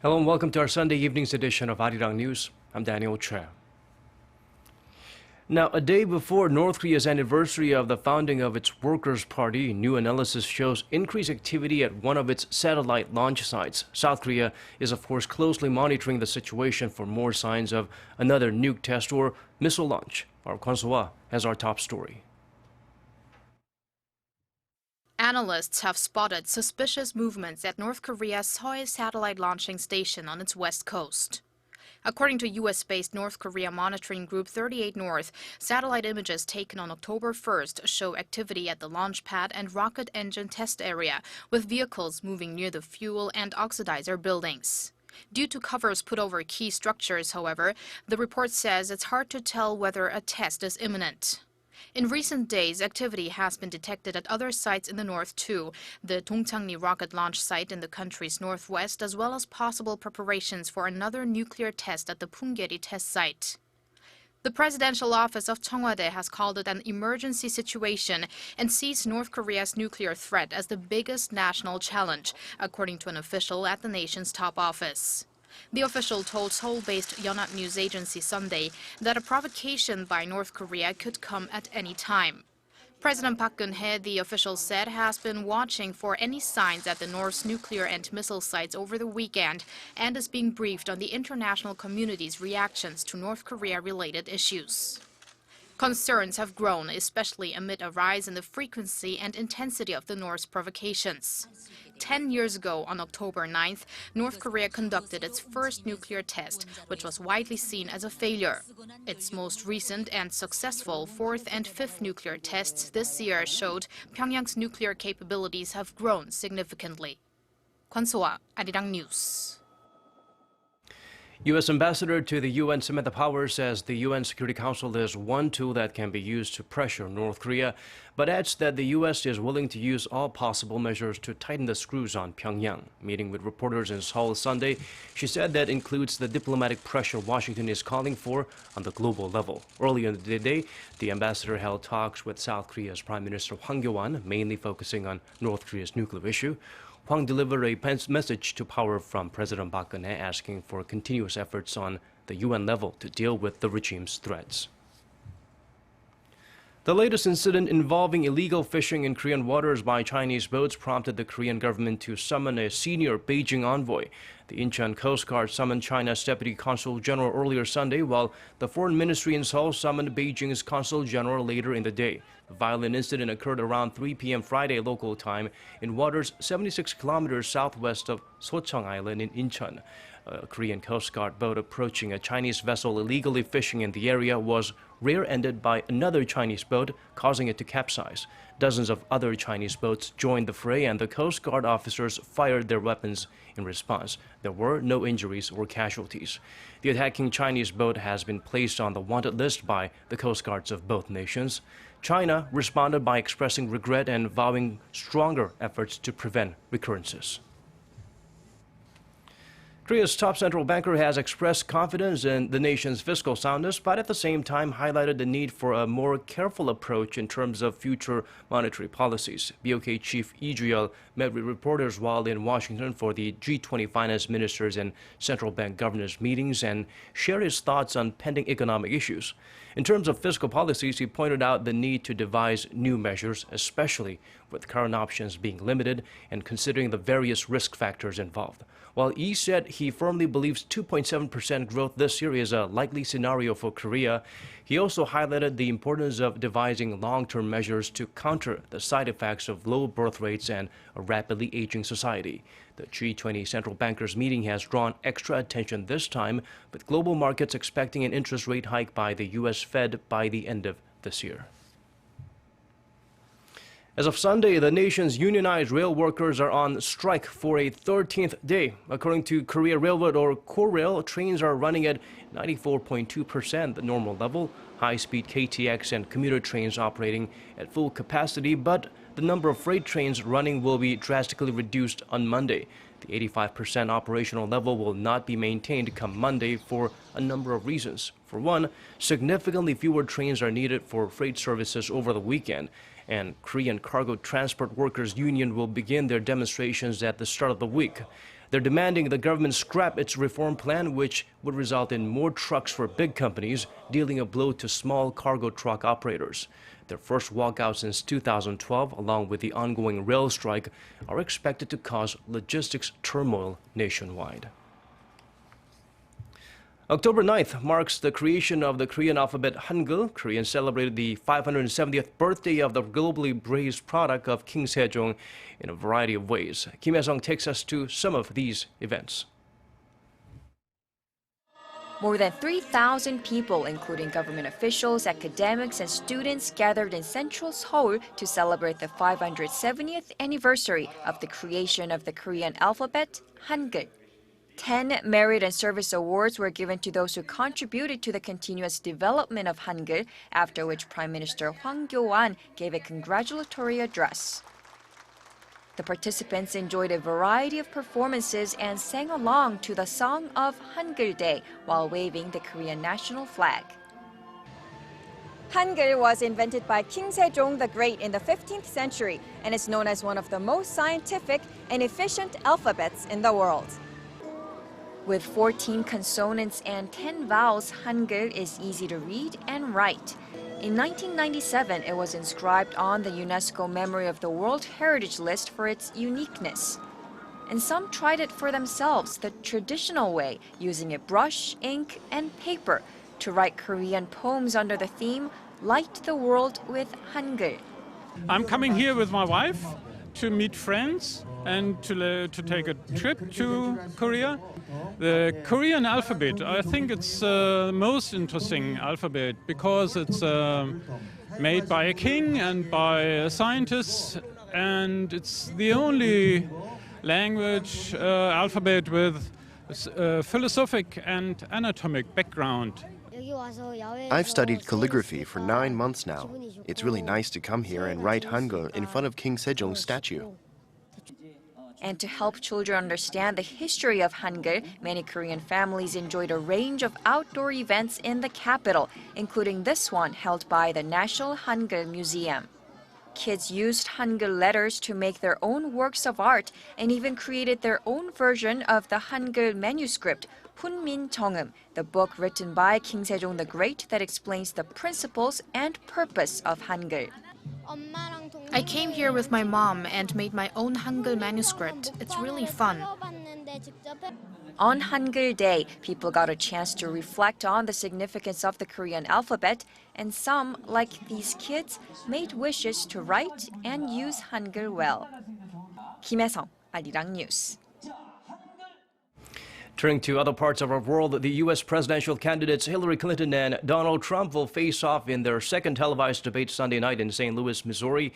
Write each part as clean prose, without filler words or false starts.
Hello and welcome to our Sunday evening's edition of Arirang News. I'm Daniel Che. Now, a day before North Korea's anniversary of the founding of its Workers' Party, new analysis shows increased activity at one of its satellite launch sites. South Korea is, of course, closely monitoring the situation for more signs of another nuke test or missile launch. Our consul has our top story. Analysts have spotted suspicious movements at North Korea's Sohae satellite launching station on its west coast. According to U.S.-based North Korea monitoring group 38 North, satellite images taken on October 1st show activity at the launch pad and rocket engine test area, with vehicles moving near the fuel and oxidizer buildings. Due to covers put over key structures, however, the report says it's hard to tell whether a test is imminent. In recent days, activity has been detected at other sites in the north too, the Dongchangni rocket launch site in the country's northwest, as well as possible preparations for another nuclear test at the Punggye-ri test site. The presidential office of Cheongwade has called it an emergency situation and sees North Korea's nuclear threat as the biggest national challenge, according to an official at the nation's top office. The official told Seoul-based Yonhap news agency Sunday that a provocation by North Korea could come at any time. President Park Geun-hye, the official said, has been watching for any signs at the North's nuclear and missile sites over the weekend and is being briefed on the international community's reactions to North Korea-related issues. Concerns have grown, especially amid a rise in the frequency and intensity of the North's provocations. 10 years ago, on October 9th, North Korea conducted its first nuclear test, which was widely seen as a failure. Its most recent and successful fourth and fifth nuclear tests this year showed Pyongyang's nuclear capabilities have grown significantly. Kwon So-ah, Arirang News. U.S. Ambassador to the UN Samantha Power says the UN Security Council is one tool that can be used to pressure North Korea, but adds that the U.S. is willing to use all possible measures to tighten the screws on Pyongyang. Meeting with reporters in Seoul Sunday, she said that includes the diplomatic pressure Washington is calling for on the global level. Earlier in the day, the ambassador held talks with South Korea's Prime Minister Hwang, mainly focusing on North Korea's nuclear issue. Hwang delivered a message to Power from President Park Geun-hye asking for continuous efforts on the UN level to deal with the regime's threats. The latest incident involving illegal fishing in Korean waters by Chinese boats prompted the Korean government to summon a senior Beijing envoy. The Incheon Coast Guard summoned China's Deputy Consul General earlier Sunday, while the Foreign Ministry in Seoul summoned Beijing's Consul General later in the day. The violent incident occurred around 3 p.m. Friday local time in waters 76 kilometers southwest of Socheong Island in Incheon. A Korean Coast Guard boat approaching a Chinese vessel illegally fishing in the area was rear-ended by another Chinese boat, causing it to capsize. Dozens of other Chinese boats joined the fray, and the Coast Guard officers fired their weapons in response. There were no injuries or casualties. The attacking Chinese boat has been placed on the wanted list by the Coast Guards of both nations. China responded by expressing regret and vowing stronger efforts to prevent recurrences. Korea's top central banker has expressed confidence in the nation's fiscal soundness, but at the same time highlighted the need for a more careful approach in terms of future monetary policies. BOK Chief Lee Ju-yeol met with reporters while in Washington for the G20 finance ministers and central bank governors meetings and shared his thoughts on pending economic issues. In terms of fiscal policies, he pointed out the need to devise new measures, especially with current options being limited and considering the various risk factors involved. While Lee said he firmly believes 2.7% growth this year is a likely scenario for Korea, he also highlighted the importance of devising long-term measures to counter the side effects of low birth rates and a rapidly aging society. The G20 central bankers meeting has drawn extra attention this time, with global markets expecting an interest rate hike by the U.S. Fed by the end of this year. As of Sunday, the nation's unionized rail workers are on strike for a 13th day. According to Korea Railroad or Korail, trains are running at 94.2% the normal level, high-speed KTX and commuter trains operating at full capacity, but the number of freight trains running will be drastically reduced on Monday. The 85% operational level will not be maintained come Monday for a number of reasons. For one, significantly fewer trains are needed for freight services over the weekend. and Korean Cargo Transport Workers Union will begin their demonstrations at the start of the week. They're demanding the government scrap its reform plan, which would result in more trucks for big companies, dealing a blow to small cargo truck operators. Their first walkout since 2012, along with the ongoing rail strike, are expected to cause logistics turmoil nationwide. October 9th marks the creation of the Korean alphabet Hangul. Koreans celebrated the 570th birthday of the globally praised product of King Sejong in a variety of ways. Kim Hae-sung takes us to some of these events. More than 3,000 people, including government officials, academics, and students, gathered in central Seoul to celebrate the 570th anniversary of the creation of the Korean alphabet, Hangul. 10 merit and service awards were given to those who contributed to the continuous development of Hangul, after which Prime Minister Hwang Kyo-ahn gave a congratulatory address. The participants enjoyed a variety of performances and sang along to the Song of Hangul Day while waving the Korean national flag. Hangul was invented by King Sejong the Great in the 15th century and is known as one of the most scientific and efficient alphabets in the world. With 14 consonants and 10 vowels, Hangul is easy to read and write. In 1997, it was inscribed on the UNESCO Memory of the World Heritage List for its uniqueness. And some tried it for themselves the traditional way, using a brush, ink, and paper to write Korean poems under the theme, Light the World with Hangul. I'm coming here with my wife to meet friends and to take a trip to Korea. The Korean alphabet, I think it's the most interesting alphabet because it's made by a king and by scientists, and it's the only language alphabet with philosophic and anatomic background. I've studied calligraphy for 9 months now. It's really nice to come here and write Hangul in front of King Sejong's statue. And to help children understand the history of Hangul, many Korean families enjoyed a range of outdoor events in the capital, including this one held by the National Hangul Museum. Kids used Hangul letters to make their own works of art and even created their own version of the Hangul manuscript, Hunmin Jeongum, the book written by King Sejong the Great that explains the principles and purpose of Hangul. I came here with my mom and made my own Hangul manuscript. It's really fun. On Hangul Day, people got a chance to reflect on the significance of the Korean alphabet, and some, like these kids, made wishes to write and use Hangul well. Kim Hae-sung, Arirang News. Turning to other parts of our world, the U.S. presidential candidates Hillary Clinton and Donald Trump will face off in their second televised debate Sunday night in St. Louis, Missouri.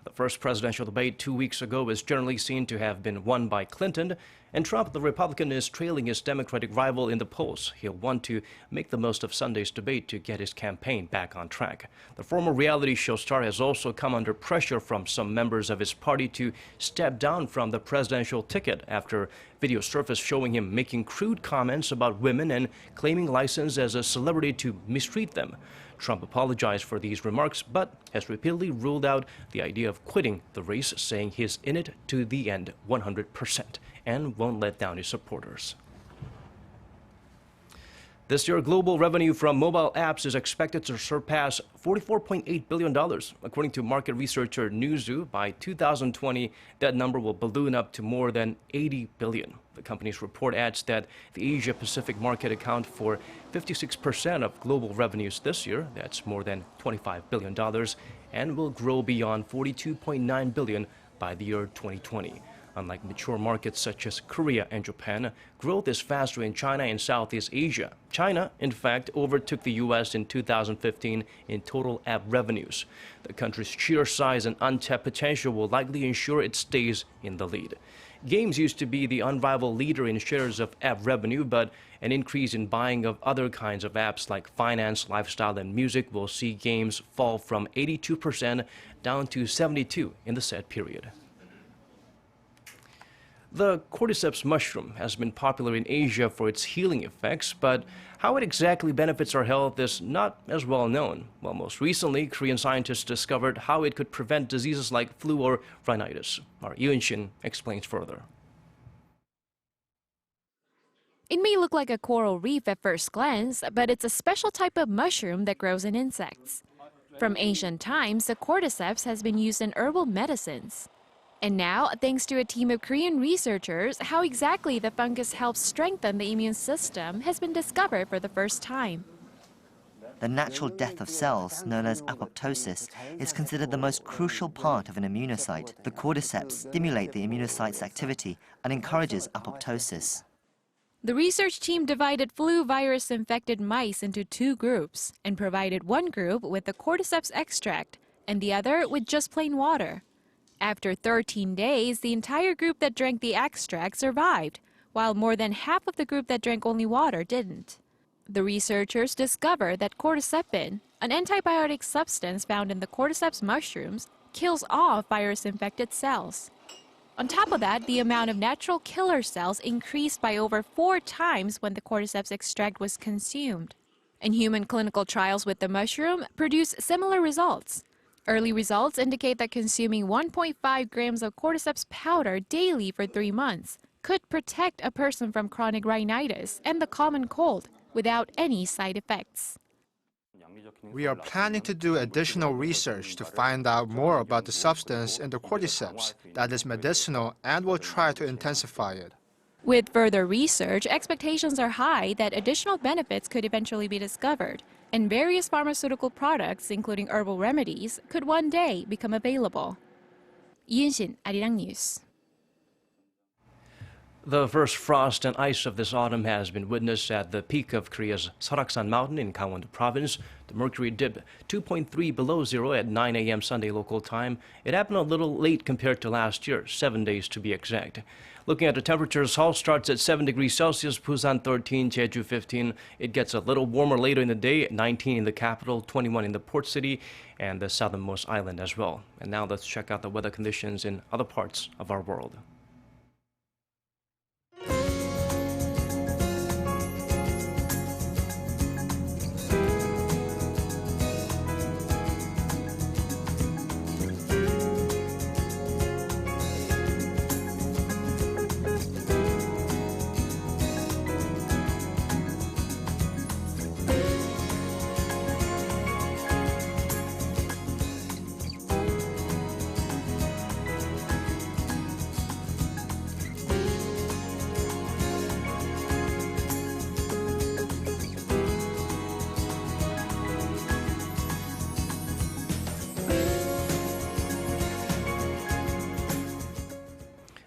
The first presidential debate 2 weeks ago is generally seen to have been won by Clinton, and Trump, the Republican, is trailing his Democratic rival in the polls. He'll want to make the most of Sunday's debate to get his campaign back on track. The former reality show star has also come under pressure from some members of his party to step down from the presidential ticket after video surfaced showing him making crude comments about women and claiming license as a celebrity to mistreat them. Trump apologized for these remarks, but has repeatedly ruled out the idea of quitting the race, saying he's in it to the end 100% and won't let down his supporters. This year, global revenue from mobile apps is expected to surpass $44.8 billion. According to market researcher Newzoo, by 2020, that number will balloon up to more than $80 billion. The company's report adds that the Asia-Pacific market accounts for 56% of global revenues this year. That's more than $25 billion, and will grow beyond $42.9 billion by the year 2020. Unlike mature markets such as Korea and Japan, growth is faster in China and Southeast Asia. China, in fact, overtook the U.S. in 2015 in total app revenues. The country's sheer size and untapped potential will likely ensure it stays in the lead. Games used to be the unrivaled leader in shares of app revenue, but an increase in buying of other kinds of apps like finance, lifestyle, and music will see games fall from 82% down to 72% in the said period. The Cordyceps mushroom has been popular in Asia for its healing effects, but how it exactly benefits our health is not as well known. Well, most recently, Korean scientists discovered how it could prevent diseases like flu or rhinitis. Our Yoon-shin explains further. It may look like a coral reef at first glance, but it's a special type of mushroom that grows in insects. From ancient times, the Cordyceps has been used in herbal medicines. And now, thanks to a team of Korean researchers, how exactly the fungus helps strengthen the immune system has been discovered for the first time. The natural death of cells, known as apoptosis, is considered the most crucial part of an immunocyte. The cordyceps stimulate the immunocyte's activity and encourages apoptosis. The research team divided flu virus-infected mice into two groups and provided one group with the cordyceps extract and the other with just plain water. After 13 days, the entire group that drank the extract survived, while more than half of the group that drank only water didn't. The researchers discovered that cordycepin, an antibiotic substance found in the cordyceps mushrooms, kills off virus-infected cells. On top of that, the amount of natural killer cells increased by over 4 times when the cordyceps extract was consumed. And human clinical trials with the mushroom produced similar results. Early results indicate that consuming 1.5 grams of cordyceps powder daily for 3 months could protect a person from chronic rhinitis and the common cold without any side effects. We are planning to do additional research to find out more about the substance in the cordyceps that is medicinal, and will try to intensify it. With further research, expectations are high that additional benefits could eventually be discovered, and various pharmaceutical products, including herbal remedies, could one day become available. Yoon-shin, Arirang News. The first frost and ice of this autumn has been witnessed at the peak of Korea's Seoraksan Mountain in Gangwon Province. The mercury dipped 2.3 below zero at 9 a.m. Sunday local time. It happened a little late compared to last year, 7 days to be exact. Looking at the temperatures, Seoul starts at 7 degrees Celsius, Busan 13, Jeju 15. It gets a little warmer later in the day, 19 in the capital, 21 in the port city, and the southernmost island as well. And now let's check out the weather conditions in other parts of our world.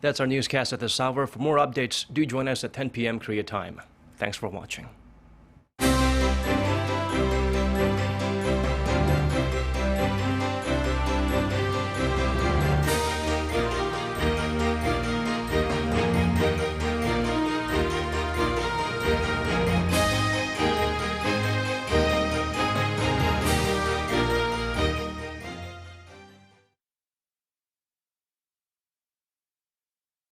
That's our newscast at this hour. For more updates, do join us at 10 p.m. Korea time. Thanks for watching.